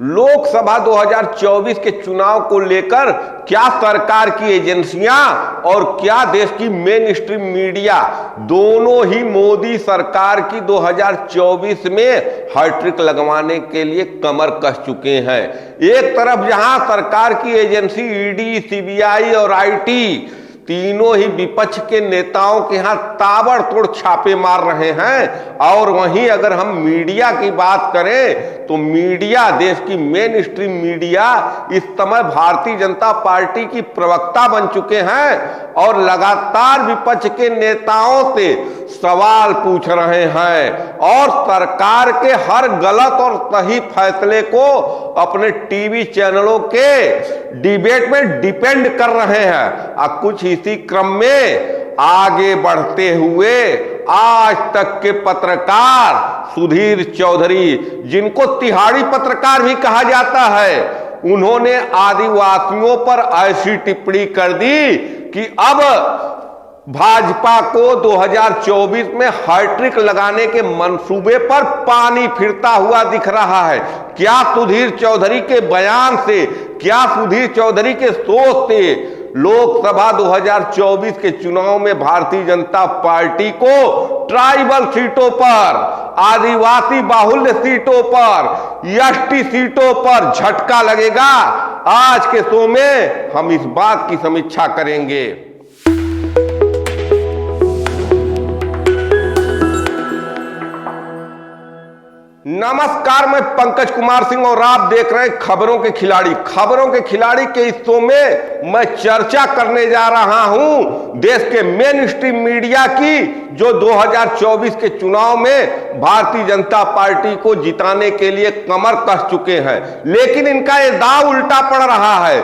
लोकसभा 2024 के चुनाव को लेकर क्या सरकार की एजेंसियां और क्या देश की मेन स्ट्रीम मीडिया दोनों ही मोदी सरकार की 2024 में हैट्रिक लगवाने के लिए कमर कस चुके हैं। एक तरफ जहां सरकार की एजेंसी ईडी, सीबीआई और आईटी तीनों ही विपक्ष के नेताओं के यहां ताबड़तोड़ छापे मार रहे हैं, और वहीं अगर हम मीडिया की बात करें तो मीडिया, देश की मेन स्ट्रीम मीडिया इस समय भारतीय जनता पार्टी की प्रवक्ता बन चुके हैं और लगातार विपक्ष के नेताओं से सवाल पूछ रहे हैं और सरकार के हर गलत और सही फैसले को अपने टीवी चैनलों के डिबेट में डिपेंड कर रहे हैं। और कुछ इसी क्रम में आगे बढ़ते हुए आज तक के पत्रकार सुधीर चौधरी, जिनको तिहाड़ी पत्रकार भी कहा जाता है, उन्होंने आदिवासियों पर ऐसी टिप्पणी कर दी कि अब भाजपा को 2024 में हैट्रिक लगाने के मंसूबे पर पानी फिरता हुआ दिख रहा है। क्या सुधीर चौधरी के बयान से, क्या सुधीर चौधरी के सोच से लोकसभा 2024 के चुनाव में भारतीय जनता पार्टी को ट्राइबल सीटों पर, आदिवासी बाहुल्य सीटों पर, एसटी सीटों पर झटका लगेगा? आज के शो में हम इस बात की समीक्षा करेंगे। नमस्कार, मैं पंकज कुमार सिंह और आप देख रहे हैं खबरों के खिलाड़ी। खबरों के खिलाड़ी के इस शो में मैं चर्चा करने जा रहा हूं देश के मेन स्ट्रीम मीडिया की, जो 2024 के चुनाव में भारतीय जनता पार्टी को जिताने के लिए कमर कस चुके हैं, लेकिन इनका ये दांव उल्टा पड़ रहा है।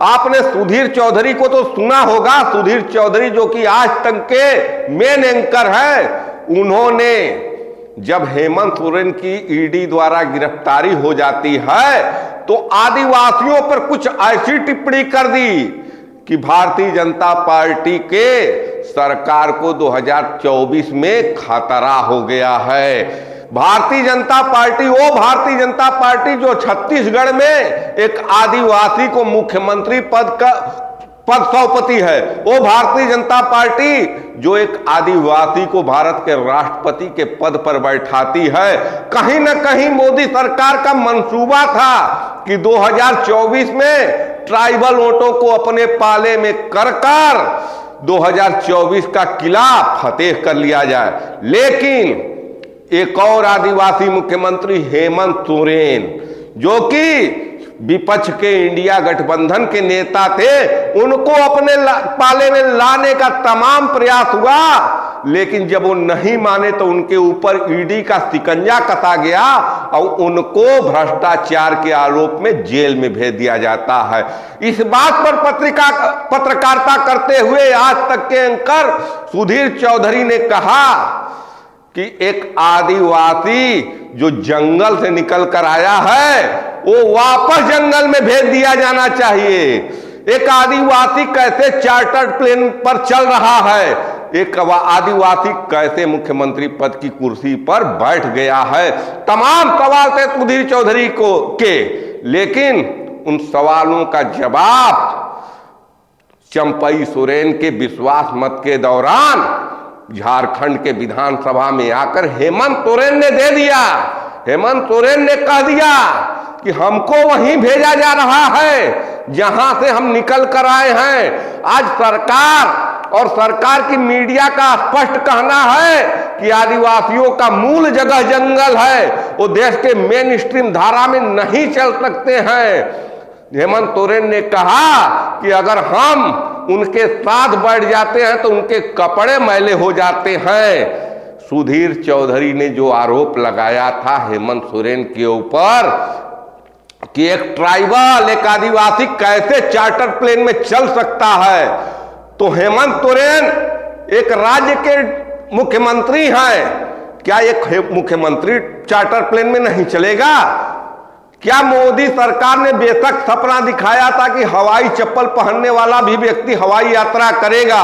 आपने सुधीर चौधरी को तो सुना होगा। सुधीर चौधरी जो कि आज तक के मेन एंकर है, उन्होंने जब हेमंत सोरेन की ईडी द्वारा गिरफ्तारी हो जाती है तो आदिवासियों पर कुछ ऐसी टिप्पणी कर दी कि भारतीय जनता पार्टी के सरकार को 2024 में खतरा हो गया है। भारतीय जनता पार्टी, वो भारतीय जनता पार्टी जो छत्तीसगढ़ में एक आदिवासी को मुख्यमंत्री पद सौंपती है, वो भारतीय जनता पार्टी जो एक आदिवासी को भारत के राष्ट्रपति के पद पर बैठाती है। कहीं ना कहीं मोदी सरकार का मंसूबा था कि 2024 में ट्राइबल वोटों को अपने पाले में कर 2024 का किला फतेह कर लिया जाए। लेकिन एक और आदिवासी मुख्यमंत्री हेमंत सोरेन, जो कि विपक्ष के इंडिया गठबंधन के नेता थे, उनको अपने पाले में लाने का तमाम प्रयास हुआ, लेकिन जब वो नहीं माने तो उनके ऊपर ईडी का शिकंजा कसा गया और उनको भ्रष्टाचार के आरोप में जेल में भेज दिया जाता है। इस बात पर पत्रकारिता करते हुए आज तक के एंकर सुधीर चौधरी ने कहा कि एक आदिवासी जो जंगल से निकल कर आया है, वो वापस जंगल में भेज दिया जाना चाहिए। एक आदिवासी कैसे चार्टर्ड प्लेन पर चल रहा है, एक आदिवासी कैसे मुख्यमंत्री पद की कुर्सी पर बैठ गया है। तमाम सवाल थे सुधीर चौधरी के, लेकिन उन सवालों का जवाब चंपई सोरेन के विश्वास मत के दौरान झारखंड के विधानसभा में आकर हेमंत सोरेन ने दे दिया। हेमंत सोरेन ने कह दिया कि हमको वहीं भेजा जा रहा है जहां से हम निकल कर आए हैं। आज सरकार और सरकार की मीडिया का स्पष्ट कहना है कि आदिवासियों का मूल जगह जंगल है, वो देश के मेन स्ट्रीम धारा में नहीं चल सकते हैं। हेमंत सोरेन ने कहा कि अगर हम उनके साथ बैठ जाते हैं तो उनके कपड़े मैले हो जाते हैं। सुधीर चौधरी ने जो आरोप लगाया था हेमंत सोरेन के ऊपर कि एक ट्राइबल, एक आदिवासी कैसे चार्टर प्लेन में चल सकता है, तो हेमंत सोरेन एक राज्य के मुख्यमंत्री हैं, क्या एक मुख्यमंत्री चार्टर प्लेन में नहीं चलेगा? क्या मोदी सरकार ने बेशक सपना दिखाया था कि हवाई चप्पल पहनने वाला भी व्यक्ति हवाई यात्रा करेगा,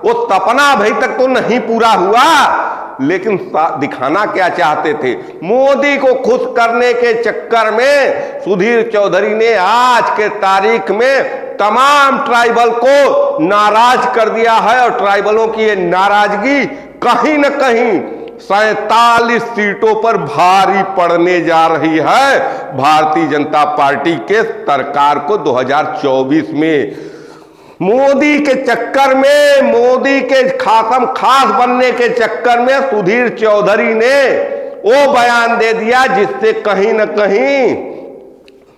वो सपना अभी तक तो नहीं पूरा हुआ। लेकिन दिखाना क्या चाहते थे? मोदी को खुश करने के चक्कर में सुधीर चौधरी ने आज के तारीख में तमाम ट्राइबल को नाराज कर दिया है। और ट्राइबलों की ये नाराजगी कहीं न कहीं 47 सीटों पर भारी पड़ने जा रही है भारतीय जनता पार्टी के सरकार को 2024 में। मोदी के चक्कर में, मोदी के खास बनने के चक्कर में सुधीर चौधरी ने वो बयान दे दिया जिससे कहीं न कहीं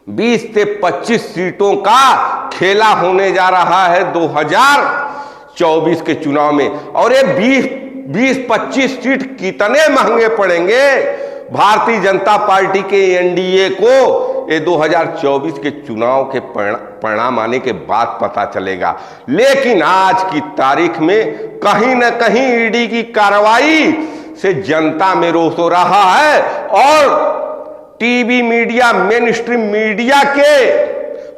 20 से 25 सीटों का खेला होने जा रहा है 2024 के चुनाव में। और ये 20-25 सीट कितने महंगे पड़ेंगे भारतीय जनता पार्टी के एनडीए को, ये 2024 के चुनाव के परिणाम आने के बाद पता चलेगा। लेकिन आज की तारीख में कहीं न कहीं ईडी की कार्रवाई से जनता में रोष हो रहा है और TV media, main stream media के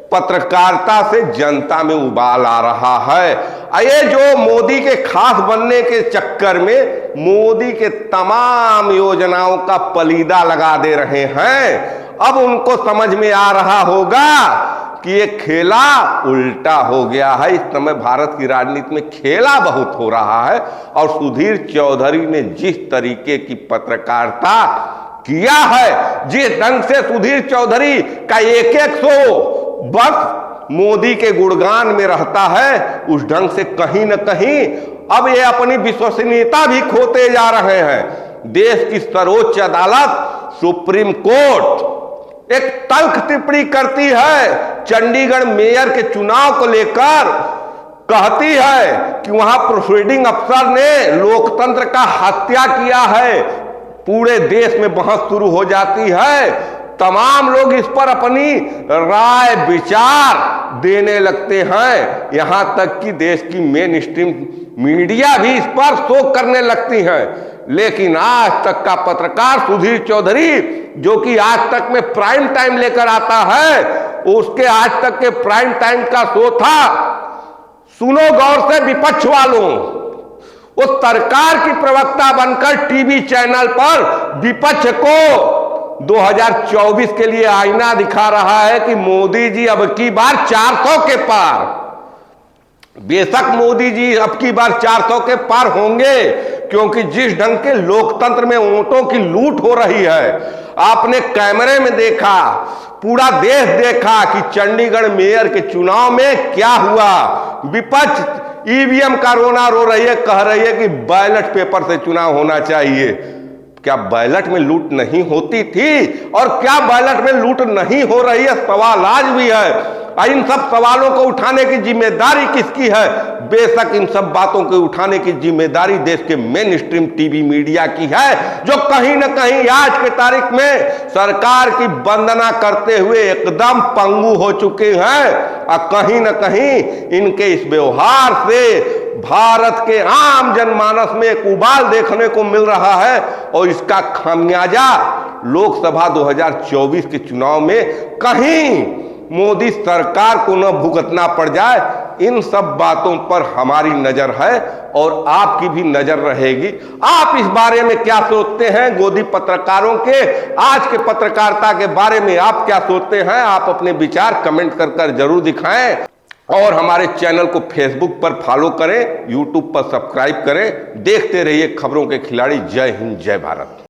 पत्रकारिता से जनता में उबाल आ रहा है। ये जो मोदी के खास बनने के चक्कर में मोदी के तमाम योजनाओं का पलीदा लगा दे रहे हैं, अब उनको समझ में आ रहा होगा कि ये खेला उल्टा हो गया है। इस समय भारत की राजनीति में खेला बहुत हो रहा है और सुधीर चौधरी ने जिस तरीके की पत्रकारिता किया है, जिस ढंग से सुधीर चौधरी का एक शो बस मोदी के गुणगान में रहता है, उस ढंग से कहीं न कहीं अब ये अपनी विश्वसनीयता भी खोते जा रहे हैं। देश की सर्वोच्च अदालत सुप्रीम कोर्ट एक तल्ख टिप्पणी करती है चंडीगढ़ मेयर के चुनाव को लेकर, कहती है कि वहां प्रोसीडिंग अफसर ने लोकतंत्र का हत्या किया है। पूरे देश में बहस शुरू हो जाती है, तमाम लोग इस पर अपनी राय विचार देने लगते हैं, यहां तक कि देश की मेन स्ट्रीम मीडिया भी इस पर शोक करने लगती है। लेकिन आज तक का पत्रकार सुधीर चौधरी, जो कि आज तक में प्राइम टाइम लेकर आता है, उसके आज तक के प्राइम टाइम का शो था सुनो गौर से विपक्ष वालों। वो सरकार की प्रवक्ता बनकर टीवी चैनल पर विपक्ष को 2024 के लिए आईना दिखा रहा है कि मोदी जी अब की बार 400 के पार। बेशक मोदी जी अब की बार 400 के पार होंगे, क्योंकि जिस ढंग के लोकतंत्र में वोटों की लूट हो रही है, आपने कैमरे में देखा, पूरा देश देखा कि चंडीगढ़ मेयर के चुनाव में क्या हुआ। विपक्ष ईवीएम का रोना रो रही है, कह रही है कि बैलेट पेपर से चुनाव होना चाहिए। क्या बैलेट में लूट नहीं होती थी? और क्या बैलेट में लूट नहीं हो रही है? सवाल आज भी है। इन सब सवालों को उठाने की जिम्मेदारी किसकी है? बेशक इन सब बातों को उठाने की जिम्मेदारी देश के मेन स्ट्रीम टीवी मीडिया की है, जो कहीं ना कहीं आज के तारीख में सरकार की वंदना करते हुए एकदम पंगु हो चुके हैं। और कहीं ना कहीं इनके इस व्यवहार से भारत के आम जनमानस में एक उबाल देखने को मिल रहा है और इसका खामियाजा लोकसभा 2024 के चुनाव में कहीं मोदी सरकार को न भुगतना पड़ जाए। इन सब बातों पर हमारी नजर है और आपकी भी नजर रहेगी। आप इस बारे में क्या सोचते हैं? गोदी पत्रकारों के आज के पत्रकारिता के बारे में आप क्या सोचते हैं? आप अपने विचार कमेंट कर जरूर दिखाएं और हमारे चैनल को फेसबुक पर फॉलो करें, यूट्यूब पर सब्सक्राइब करें। देखते रहिए खबरों के खिलाड़ी। जय हिंद, जय भारत।